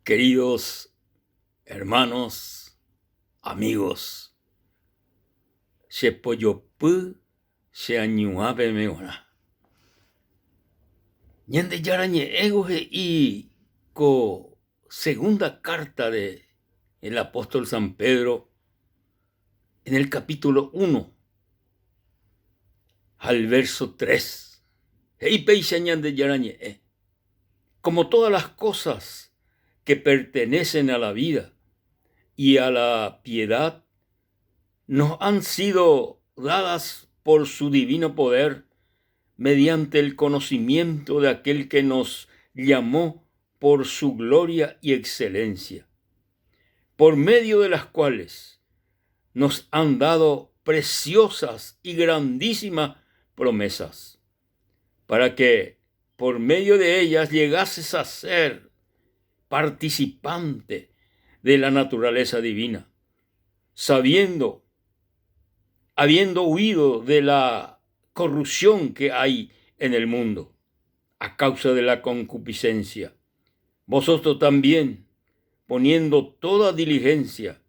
Queridos hermanos, amigos, Shepoyopu Sheanyuabe Meona. Ñande yarañe egoje y co segunda carta de el apóstol San Pedro en el capítulo 1 al verso 3. Como todas las cosas que pertenecen a la vida y a la piedad nos han sido dadas por su divino poder mediante el conocimiento de aquel que nos llamó por su gloria y excelencia, por medio de las cuales nos han dado preciosas y grandísimas promesas, para que por medio de ellas llegases a ser participante de la naturaleza divina, habiendo huido de la corrupción que hay en el mundo a causa de la concupiscencia. Vosotros también, poniendo toda diligencia,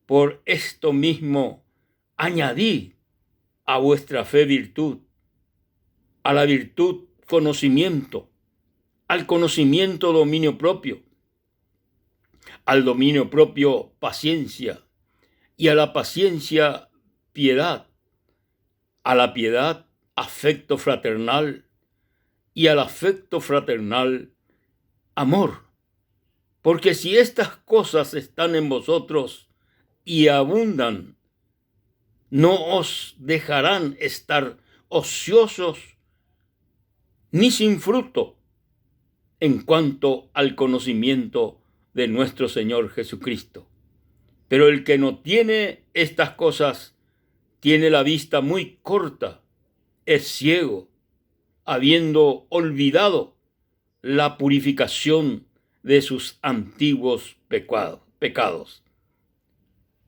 por esto mismo añadid a vuestra fe virtud, a la virtud conocimiento, al conocimiento dominio propio, al dominio propio paciencia, y a la paciencia piedad, a la piedad afecto fraternal, y al afecto fraternal amor. Porque si estas cosas están en vosotros y abundan, no os dejarán estar ociosos ni sin fruto en cuanto al conocimiento de nuestro Señor Jesucristo. Pero el que no tiene estas cosas tiene la vista muy corta, es ciego, habiendo olvidado la purificación de sus antiguos pecados.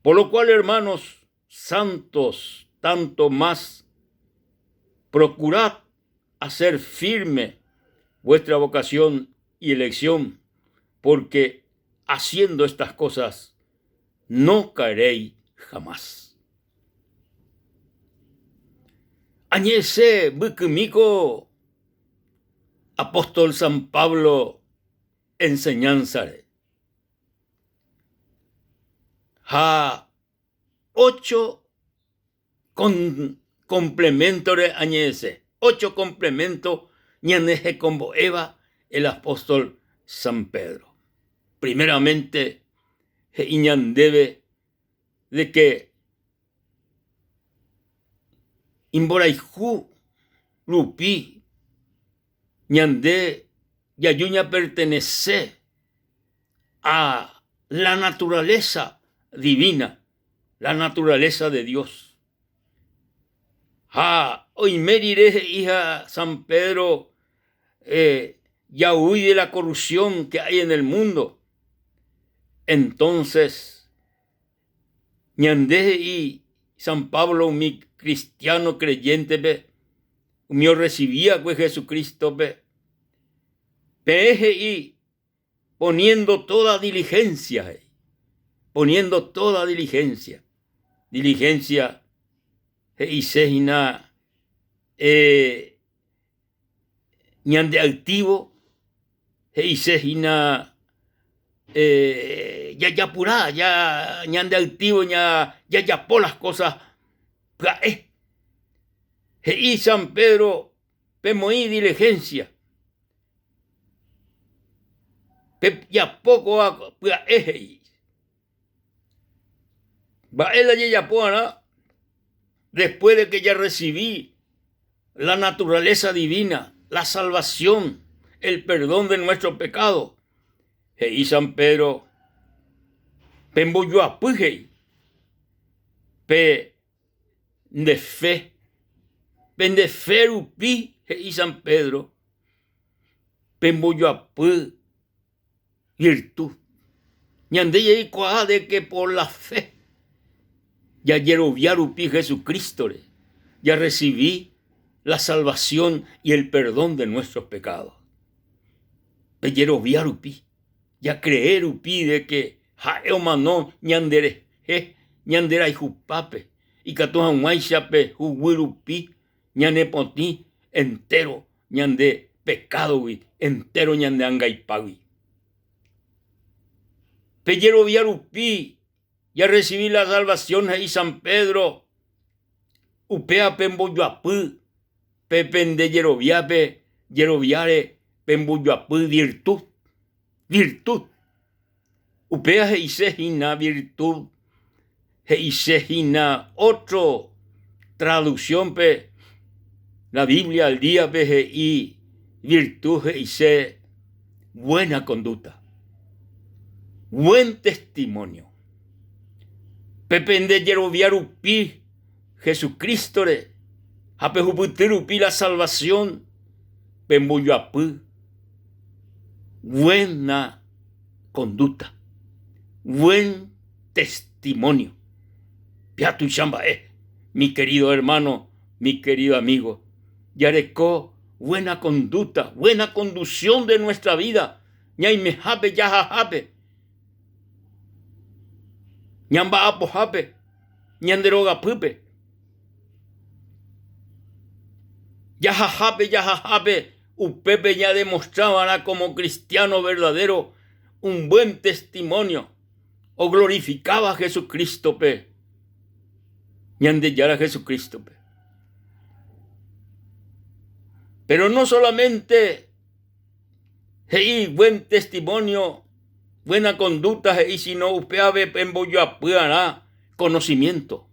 Por lo cual, hermanos santos, tanto más procurad hacer firme vuestra vocación y elección, porque haciendo estas cosas no caeréis jamás. Añese bukmiko apóstol San Pablo enseñanzare. Ha 8 complementores añese. 8 complementos ñaneje combo Eva el apóstol San Pedro. Primeramente, debe de que Imboraihu Lupi ñande yayuña pertenece a la naturaleza divina, la naturaleza de Dios. Hoy merire hija San Pedro ya huye de la corrupción que hay en el mundo. Entonces, ñande y San Pablo, mi cristiano creyente, me recibía pues Jesucristo, peje y poniendo toda diligencia, diligencia, y sejina, ñande activo, y sejina, ya pura, ya ñande activo, ya por las cosas, y San Pedro, pemoí diligencia, ya poco va él ya pueda, después de que ya recibí la naturaleza divina, la salvación, el perdón de nuestro pecado, y San Pedro pemboyo apuje pe de fe pendeferupi y San Pedro pemboyo apu virtud ñande y coa de que por la fe ya yeroviarupi Jesucristo ya recibí la salvación y el perdón de nuestros pecados. Yeroviarupi ya creer pide que jaeomano ñandera y jupape y catoja guaychape juguirupi ñanepoti entero ñande pecado entero ñande angaipagui. Pellero viarupi ya recibí la salvación y San Pedro upea pemboyoapı pepende yeroviare pemboyoapı virtud upea heisejina virtud heisejina otro traducción pe la Biblia al día pe y virtud heise buena conducta, buen testimonio. Pepende yeroviarupi Jesucristo re apejuputirupi la salvación pemboyoapı buena conducta, buen testimonio. Piatu chamba, mi querido hermano, mi querido amigo, yarecó buena conducta, buena conducción de nuestra vida. Ñaimejape, yajajape, ñamba apojape, ñanderogapupe, yajajape, upepe ya demostraba como cristiano verdadero un buen testimonio o glorificaba a Jesucristo pe ñandeyara a Jesucristo pe. Pero no solamente hei buen testimonio, buena conducta hei, sino upeave pemboyoapuara conocimiento.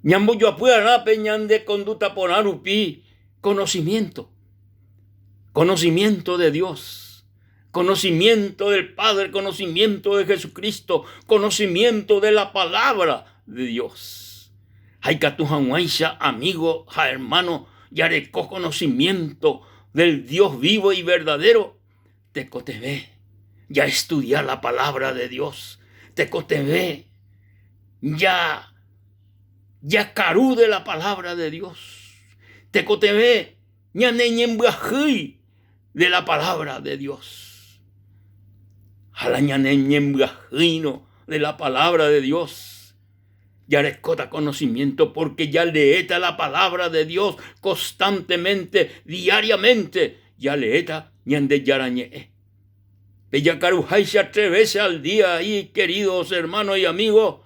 Ñamboyoapuara pe ñande conducta ponarupi conocimiento. Conocimiento de Dios, conocimiento del Padre, conocimiento de Jesucristo, conocimiento de la palabra de Dios. Haikatujanwaisha, amigo, hermano, yarecó conocimiento del Dios vivo y verdadero. Tecoteve, ya estudiar la palabra de Dios. Tecoteve, ya carú de la palabra de Dios. Tecoteve, ya neñembuají de la palabra de Dios. Jalañaneñembuajino de la palabra de Dios. Ya recota conocimiento porque ya leeta la palabra de Dios constantemente, diariamente. Ya leeta ñande yarañe. Bella carujaisha 3 veces al día ahí, queridos hermanos y amigos.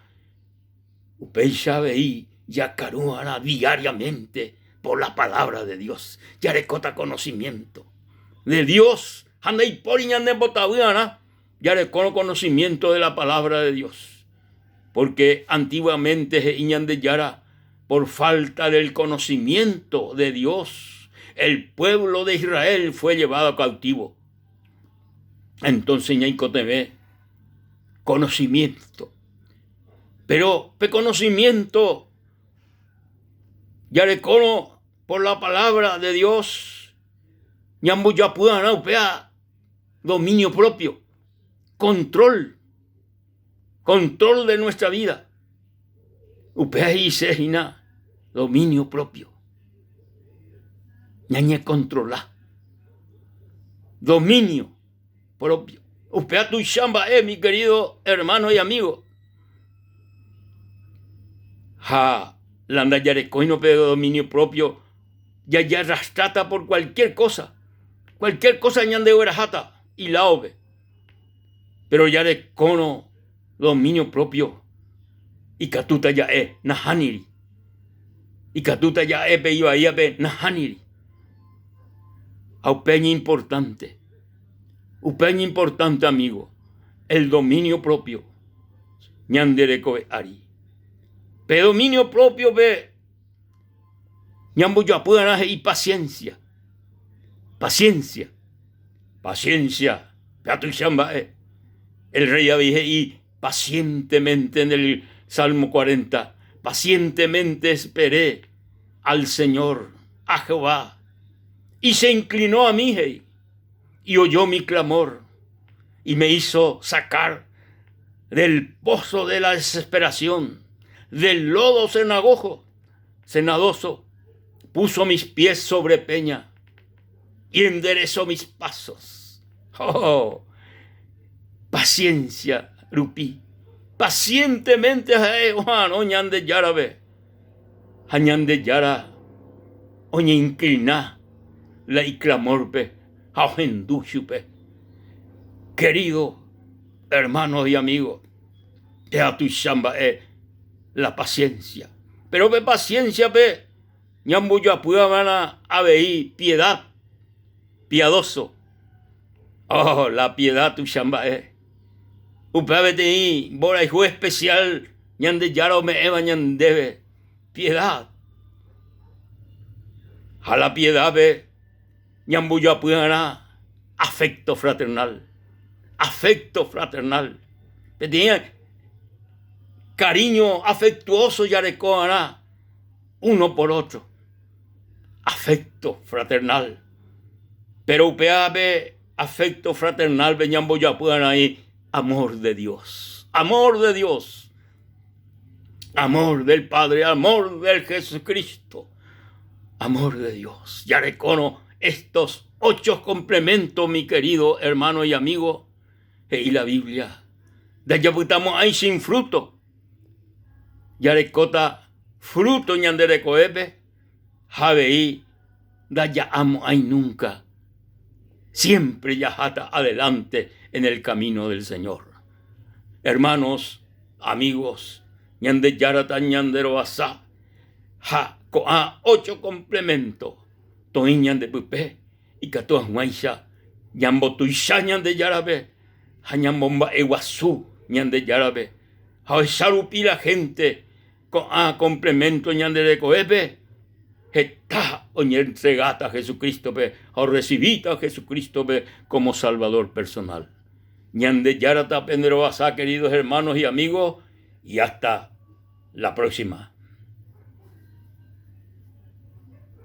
Upeisha veí ya caruana diariamente por la palabra de Dios. Ya recota conocimiento de Dios. Ya recono conocimiento de la palabra de Dios. Porque antiguamente Iñandeyara, por falta del conocimiento de Dios, el pueblo de Israel fue llevado cautivo. Entonces Ñaicoteve, conocimiento. Pero conocimiento, ya recono por la palabra de Dios, Ñambuyapuana upea dominio propio, control de nuestra vida. Upea y sejina, dominio propio. Ñañe controla. Dominio propio. Upea tu chamba, mi querido hermano y amigo. Landa yarecoino pero dominio propio. Ya arrastrata por cualquier cosa. Cualquier cosa ñande orajata y la ove. Pero yarecono dominio propio. Y catuta ya nahaniri. Y catuta ya pe iba ahí pe nahaniri. Upeña importante. Upeña importante, amigo. El dominio propio. Ñandereco ari. Pe dominio propio pe. Ñambuyapuana y paciencia. Paciencia. Paciencia. Peatu chamba el rey Abije y pacientemente en el Salmo 40, pacientemente esperé al Señor, a Jehová, y se inclinó a mí y oyó mi clamor y me hizo sacar del pozo de la desesperación, del lodo cenadoso, puso mis pies sobre peña y enderezó mis pasos. paciencia, rupi. Pacientemente oñande yarabe. Hañande yara. Oñe inclina. La iclamorpe. Aojenduchupe. Querido hermanos y amigos, te a tu chamba la paciencia. Pero ve paciencia, ve. Ñambuya puebana a veí piedad. Piadoso. Oh, la piedad tu chamba Upabete bora y juez especial. Ñande yaro me eva ñandebe. Piedad. A la piedad ve. Ñambuya puebana afecto fraternal. Afecto fraternal. Tenía cariño afectuoso yarecoana uno por otro. Afecto fraternal. Pero upeabe afecto fraternal veñambo ya puedan ahí amor de Dios. Amor de Dios. Amor del Padre, amor del Jesucristo. Amor de Dios. Yarecono estos 8 complementos, mi querido hermano y amigo. Y la Biblia. De allá estamos ahí sin fruto. Yarecota fruto ñandere coepe. Javeí. De allá amo ahí nunca. Siempre ya hasta adelante en el camino del Señor. Hermanos, amigos. Ñande yarata ñandero asá. Ja coa 8 complementos. Toiñan de pupe. Y catoa guaisha. Ñambo tuisha ñande yarabe. Hañambomba eguazú, ñande yarabe. Haesarupi la gente con complemento ñande de coepe. Está oñer entregata a Jesucristo pe, o recibita a Jesucristo pe como Salvador personal. Ñande yarata pendero asá, queridos hermanos y amigos, y hasta la próxima.